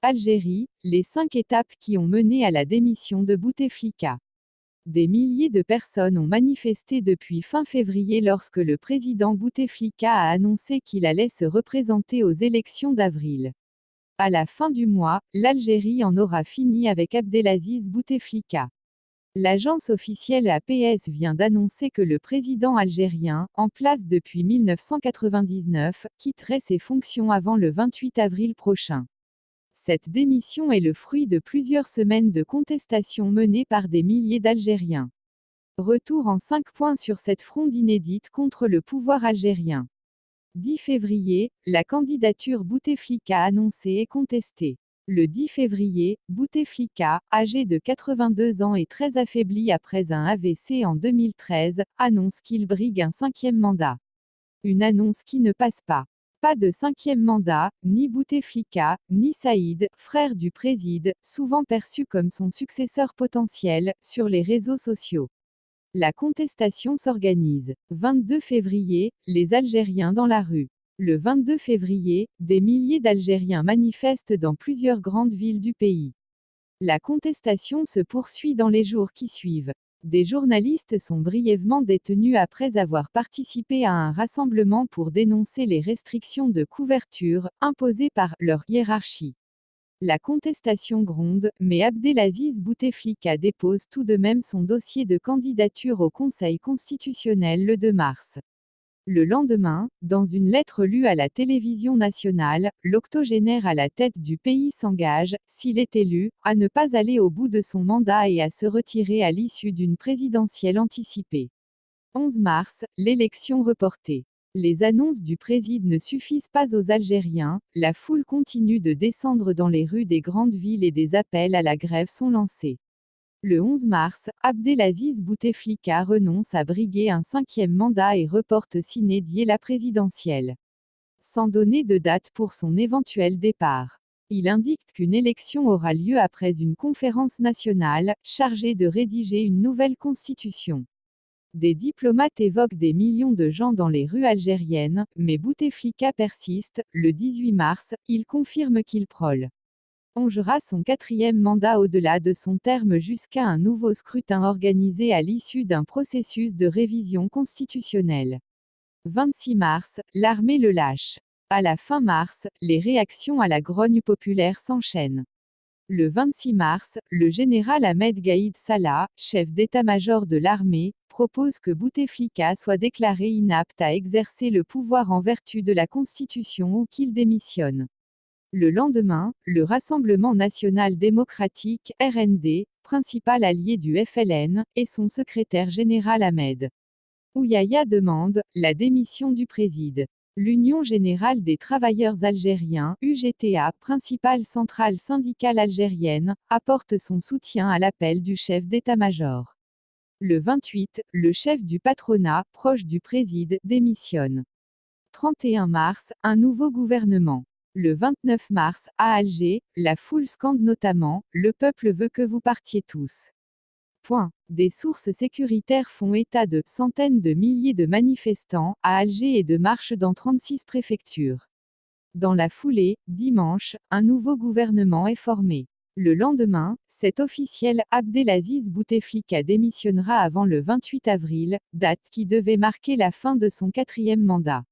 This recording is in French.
Algérie, les 5 étapes qui ont mené à la démission de Bouteflika. Des milliers de personnes ont manifesté depuis fin février lorsque le président Bouteflika a annoncé qu'il allait se représenter aux élections d'avril. À la fin du mois, l'Algérie en aura fini avec Abdelaziz Bouteflika. L'agence officielle APS vient d'annoncer que le président algérien, en place depuis 1999, quitterait ses fonctions avant le 28 avril prochain. Cette démission est le fruit de plusieurs semaines de contestation menées par des milliers d'Algériens. Retour en 5 points sur cette fronde inédite contre le pouvoir algérien. 10 février, la candidature Bouteflika annoncée et contestée. Le 10 février, Bouteflika, âgé de 82 ans et très affaibli après un AVC en 2013, annonce qu'il brigue un 5e mandat. Une annonce qui ne passe pas. Pas de 5e mandat, ni Bouteflika, ni Saïd, frère du président, souvent perçu comme son successeur potentiel, sur les réseaux sociaux. La contestation s'organise. 22 février, les Algériens dans la rue. Le 22 février, des milliers d'Algériens manifestent dans plusieurs grandes villes du pays. La contestation se poursuit dans les jours qui suivent. Des journalistes sont brièvement détenus après avoir participé à un rassemblement pour dénoncer les restrictions de couverture, imposées par leur hiérarchie. La contestation gronde, mais Abdelaziz Bouteflika dépose tout de même son dossier de candidature au Conseil constitutionnel le 2 mars. Le lendemain, dans une lettre lue à la télévision nationale, l'octogénaire à la tête du pays s'engage, s'il est élu, à ne pas aller au bout de son mandat et à se retirer à l'issue d'une présidentielle anticipée. 11 mars, l'élection reportée. Les annonces du président ne suffisent pas aux Algériens, la foule continue de descendre dans les rues des grandes villes et des appels à la grève sont lancés. Le 11 mars, Abdelaziz Bouteflika renonce à briguer un 5e mandat et reporte sine die la présidentielle. Sans donner de date pour son éventuel départ. Il indique qu'une élection aura lieu après une conférence nationale, chargée de rédiger une nouvelle constitution. Des diplomates évoquent des millions de gens dans les rues algériennes, mais Bouteflika persiste. Le 18 mars, il confirme qu'il prolongera son 4e mandat au-delà de son terme jusqu'à un nouveau scrutin organisé à l'issue d'un processus de révision constitutionnelle. 26 mars, l'armée le lâche. À la fin mars, les réactions à la grogne populaire s'enchaînent. Le 26 mars, le général Ahmed Gaïd Salah, chef d'état-major de l'armée, propose que Bouteflika soit déclaré inapte à exercer le pouvoir en vertu de la Constitution ou qu'il démissionne. Le lendemain, le Rassemblement national démocratique, RND, principal allié du FLN, et son secrétaire général Ahmed Ouyaya demande la démission du président. L'Union générale des travailleurs algériens, UGTA, principale centrale syndicale algérienne, apporte son soutien à l'appel du chef d'état-major. Le 28, le chef du patronat, proche du président, démissionne. 31 mars, un nouveau gouvernement. Le 29 mars, à Alger, la foule scande notamment « Le peuple veut que vous partiez tous ». Des sources sécuritaires font état de centaines de milliers de manifestants à Alger et de marches dans 36 préfectures. Dans la foulée, dimanche, un nouveau gouvernement est formé. Le lendemain, c'est officiel, Abdelaziz Bouteflika démissionnera avant le 28 avril, date qui devait marquer la fin de son 4e mandat.